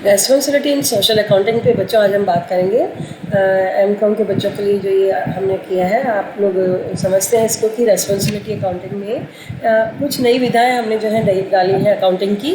Responsibility इन social accounting पे बच्चों आज हम बात करेंगे। एमकॉम के बच्चों के लिए जो ये हमने किया है, आप लोग समझते हैं इसको कि रेस्पॉन्सिबिलिटी अकाउंटिंग में कुछ नई विधाएं हमने जो है डाली हैं अकाउंटिंग की।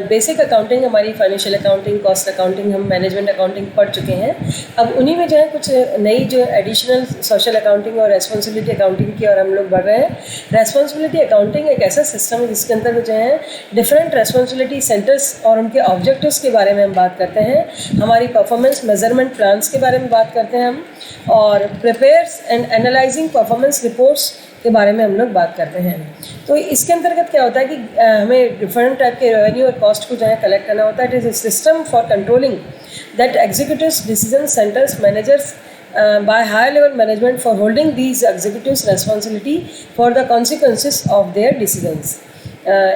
बेसिक अकाउंटिंग हमारी फाइनेंशियल अकाउंटिंग, कॉस्ट अकाउंटिंग, हम मैनेजमेंट अकाउंटिंग पढ़ चुके हैं। अब उन्हीं में जो है कुछ नई जो एडिशनल सोशल अकाउंटिंग और रेस्पॉन्सिबिलिटी अकाउंटिंग की और हम लोग बढ़ रहे हैं। रेस्पॉन्सिबिलिटी अकाउंटिंग एक ऐसा सिस्टम है जिसके अंदर जो है डिफरेंट रेस्पॉन्सिबिलिटी सेंटर्स और उनके ऑब्जेक्टिव्स के बारे में हम बात करते हैं। हमारी परफॉर्मेंस मेजरमेंट प्लान्स के बारे में बात करते हैं हम, और prepares and analysing performance reports के बारे में हम लोग बात करते हैं। तो इसके अंतर्गत क्या होता है कि हमें डिफरेंट टाइप के रेवेन्यू और कॉस्ट को जो है कलेक्ट करना होता है। It is a system for controlling that executives, decision centres, managers by higher level management for holding these executives responsibility for the consequences of their decisions.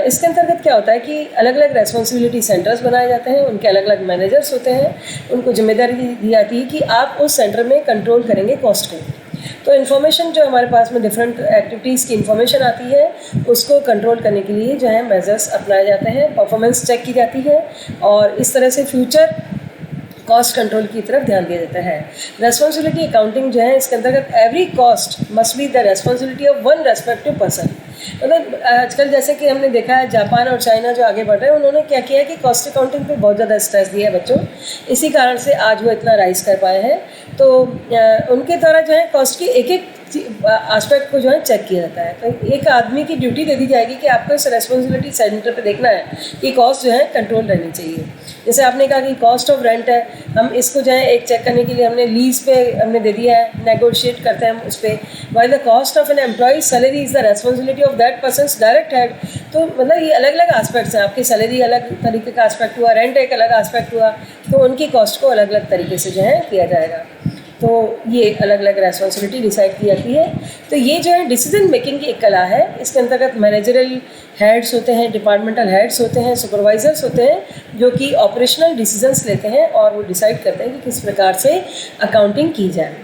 इसके अंतर्गत क्या होता है कि अलग अलग रेस्पॉन्सिबिलिटी सेंटर्स बनाए जाते हैं, उनके अलग अलग मैनेजर्स होते हैं, उनको जिम्मेदारी दी जाती है कि आप उस सेंटर में कंट्रोल करेंगे कॉस्ट को। तो इन्फॉर्मेशन जो हमारे पास में डिफरेंट एक्टिविटीज़ की इन्फॉर्मेशन आती है, उसको कंट्रोल करने के लिए जो है मेजर्स अपनाए जाते हैं, परफॉर्मेंस चेक की जाती है, और इस तरह से फ्यूचर कॉस्ट कंट्रोल की तरफ ध्यान दिया जाता है। रेस्पॉन्सिबिलिटी अकाउंटिंग जो है इसके अंतर्गत every cost must be the responsibility of one respective person. मतलब आजकल जैसे कि हमने देखा है जापान और चाइना जो आगे बढ़ रहे हैं, उन्होंने क्या किया है कि कॉस्ट अकाउंटिंग पे बहुत ज़्यादा स्ट्रेस दिया है बच्चों। इसी कारण से आज वो इतना राइज कर पाए हैं। तो उनके द्वारा जो है कॉस्ट की एक एक एस्पेक्ट को जो है चेक किया जाता है। तो एक आदमी की ड्यूटी दे दी जाएगी कि आपको इस रेस्पॉन्सिबिलिटी सेंटर पे देखना है कि कॉस्ट जो है कंट्रोल रहनी चाहिए। जैसे आपने कहा कि कॉस्ट ऑफ रेंट है, हम इसको जो है एक चेक करने के लिए हमने लीज पे हमने दे दिया है, नेगोशिएट करते हैं हम उस पर। While the cost of an employ salary is the responsibility of that persons direct head. तो मतलब ये अलग अलग एस्पेक्ट्स हैं। आपकी सैलरी अलग तरीके का एस्पेक्ट हुआ, रेंट एक अलग एस्पेक्ट हुआ, तो उनकी कॉस्ट को अलग अलग तरीके से जो है किया जाएगा। तो ये अलग अलग रेस्पॉन्सिबिलिटी डिसाइड की जाती है। तो ये जो है डिसीजन मेकिंग की एक कला है। इसके अंतर्गत मैनेजरल हेड्स होते हैं, डिपार्टमेंटल हेड्स होते हैं, सुपरवाइजर्स होते हैं, जो कि ऑपरेशनल डिसीजंस लेते हैं और वो डिसाइड करते हैं कि किस प्रकार से अकाउंटिंग की जाए।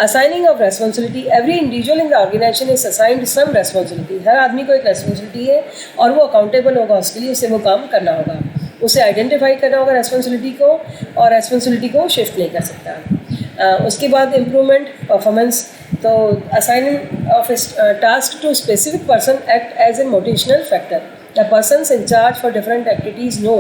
Assigning of responsibility, every individual in the organization is assigned some responsibility. हर आदमी को एक रेस्पॉन्सिबिलिटी है और वो अकाउंटेबल होगा, उसके लिए उसे वो काम करना होगा, उसे आइडेंटिफाई करना होगा रेस्पॉन्सिबिलिटी को, और रेस्पॉन्सिबिलिटी को शिफ्ट नहीं कर सकता। उसके बाद इम्प्रूवमेंट परफॉर्मेंस। तो assigning of task to specific person act as a motivational factor. The persons in charge for different activities know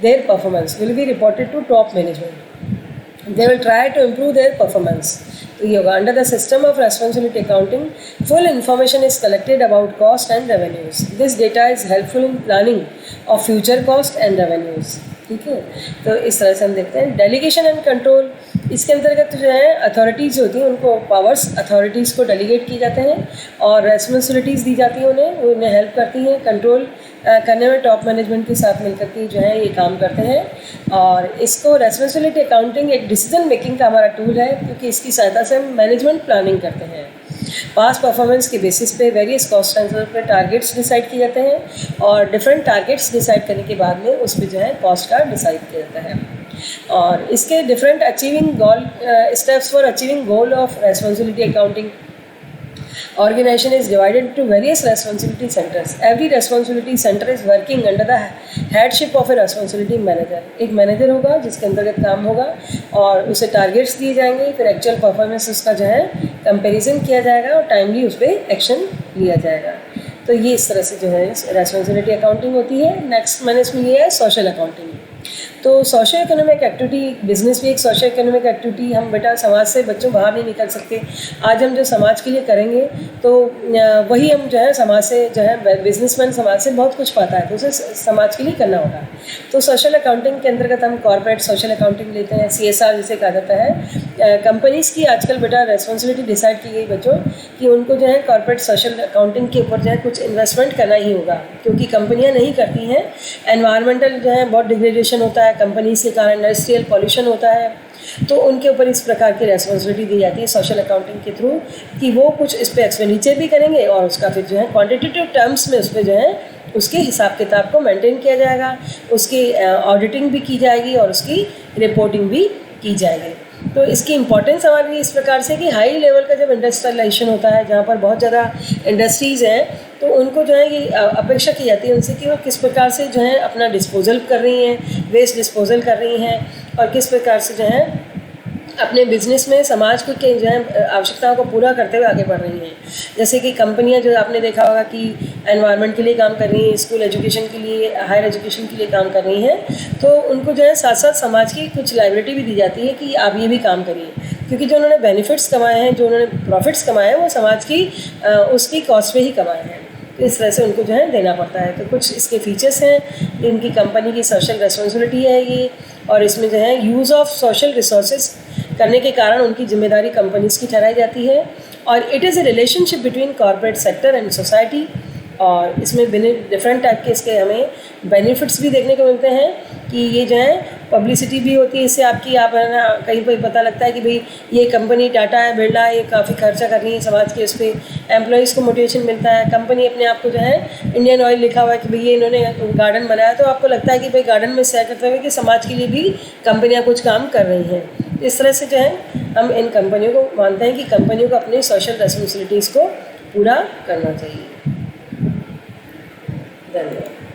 their performance will be reported to top management. They will try to improve their performance. तो ये होगा under the system of responsibility accounting full information is collected about cost and revenues. This data is helpful in planning of future cost and revenues. ठीक है, तो इस तरह से हम देखते हैं। डेलीगेशन एंड कंट्रोल, इसके अंतर्गत जो है अथॉरिटीज़ होती हैं, उनको पावर्स अथॉरिटीज़ को डेलीगेट किए जाते हैं और रेस्पॉन्सिबिलिटीज़ दी जाती हैं उन्हें हेल्प करती हैं कंट्रोल करने में। टॉप मैनेजमेंट के साथ मिलकर के जो है ये काम करते हैं। और इसको रेस्पॉन्सिबिलिटी अकाउंटिंग एक डिसीजन मेकिंग का हमारा टूल है, क्योंकि इसकी सहायता से हम मैनेजमेंट प्लानिंग करते हैं। पास परफॉर्मेंस के बेसिस पे वेरियस कॉस्ट सेंटर पे टारगेट्स डिसाइड किए जाते हैं, और डिफरेंट टारगेट्स डिसाइड करने के बाद में उस पर जो है कॉस्ट का डिसाइड किया जाता है। और इसके different achieving goal steps for achieving goal of responsibility accounting. Organization is divided into various responsibility centers. Every responsibility center is working under the headship of a responsibility manager. एक manager होगा जिसके अंतर्गत काम होगा और उसे टारगेट्स दिए जाएंगे, फिर एक्चुअल परफॉर्मेंस उसका जो है कंपैरिजन किया जाएगा और टाइमली उस पर एक्शन लिया जाएगा। तो ये इस तरह से जो है रेस्पॉन्सिबिलिटी अकाउंटिंग होती है। नेक्स्ट मैंने इसमें लिया है सोशल अकाउंटिंग। तो सोशो इकोनॉमिक एक्टिविटी, बिजनेस भी एक सोशो इकोनॉमिक एक्टिविटी। हम बेटा समाज से बच्चों बाहर नहीं निकल सकते। आज हम जो समाज के लिए करेंगे तो वही हम जो है समाज से जो है बिजनेसमैन समाज से बहुत कुछ पाता है, तो उसे समाज के लिए करना होगा। तो सोशल अकाउंटिंग के अंतर्गत हम कॉर्पोरेट सोशल अकाउंटिंग लेते हैं, CSR जिसे कहा जाता है। कंपनीज़ की आजकल बेटा रेस्पॉन्सिबिलिटी डिसाइड की गई बच्चों कि उनको जो है कॉर्पोरेट सोशल अकाउंटिंग के ऊपर जो है कुछ इन्वेस्टमेंट करना ही होगा, क्योंकि कंपनियाँ नहीं करती हैं। एनवायरमेंटल जो है बहुत डिग्रेडेशन होता है कंपनीज के कारण, इंडस्ट्रियल पॉल्यूशन होता है, तो उनके ऊपर इस प्रकार की रेस्पॉन्सिबिलिटी दी जाती है सोशल अकाउंटिंग के थ्रू कि वो कुछ इस पर एक्सपेंडिचर भी करेंगे और उसका फिर जो है क्वांटिटेटिव टर्म्स में उस पर जो है उसके हिसाब किताब को मेंटेन किया जाएगा, उसकी ऑडिटिंग भी की जाएगी और उसकी रिपोर्टिंग भी की जाएगी। तो इसकी इम्पोर्टेंस हमारे लिए इस प्रकार से कि हाई लेवल का जब इंडस्ट्रियलाइजेशन होता है, जहाँ पर बहुत ज़्यादा इंडस्ट्रीज़ हैं, तो उनको जो है ये अपेक्षा की जाती है उनसे कि वो किस प्रकार से जो है अपना डिस्पोजल कर रही हैं, वेस्ट डिस्पोजल कर रही हैं, और किस प्रकार से जो है अपने बिजनेस में समाज को के जो है आवश्यकताओं को पूरा करते हुए आगे बढ़ रही हैं। जैसे कि कंपनियां जो आपने देखा होगा कि एनवायरनमेंट के लिए काम कर रही हैं, स्कूल एजुकेशन के लिए, हायर एजुकेशन के लिए काम कर रही हैं, तो उनको जो है साथ साथ समाज की कुछ लायबिलिटी भी दी जाती है कि आप ये भी काम करिए, क्योंकि जो उन्होंने बेनिफिट्स कमाए हैं, जो उन्होंने प्रॉफिट्स कमाए हैं, वो समाज की उसकी कॉस्ट पे ही कमाए हैं। तो इस तरह से उनको जो है देना पड़ता है। तो कुछ इसके फीचर्स हैं, इनकी कंपनी की सोशल रिस्पॉन्सिबिलिटी है ये, और इसमें जो है यूज़ ऑफ सोशल रिसोर्सेज करने के कारण उनकी जिम्मेदारी कंपनीज़ की ठहराई जाती है। और it is a relationship between corporate sector and society, और इसमें डिफरेंट टाइप के इसके हमें बेनिफिट्स भी देखने को मिलते हैं कि ये जो है पब्लिसिटी भी होती है इससे आपकी, आप है ना कहीं पर पता लगता है कि भाई ये कंपनी टाटा है, बिरला है, ये काफ़ी खर्चा कर रही है समाज के, उस पर एम्प्लॉयज़ को मोटिवेशन मिलता है। कंपनी अपने आप को जो है इंडियन ऑयल लिखा हुआ है कि भाई ये इन्होंने गार्डन बनाया, तो आपको लगता है कि भाई गार्डन में सैर करते हुए कि समाज के लिए भी कंपनियाँ कुछ काम कर रही हैं। इस तरह से जो है हम इन कंपनियों को मानते हैं कि कंपनियों को अपनी सोशल रेस्पॉन्सिबिलिटीज़ को पूरा करना चाहिए। धन्यवाद।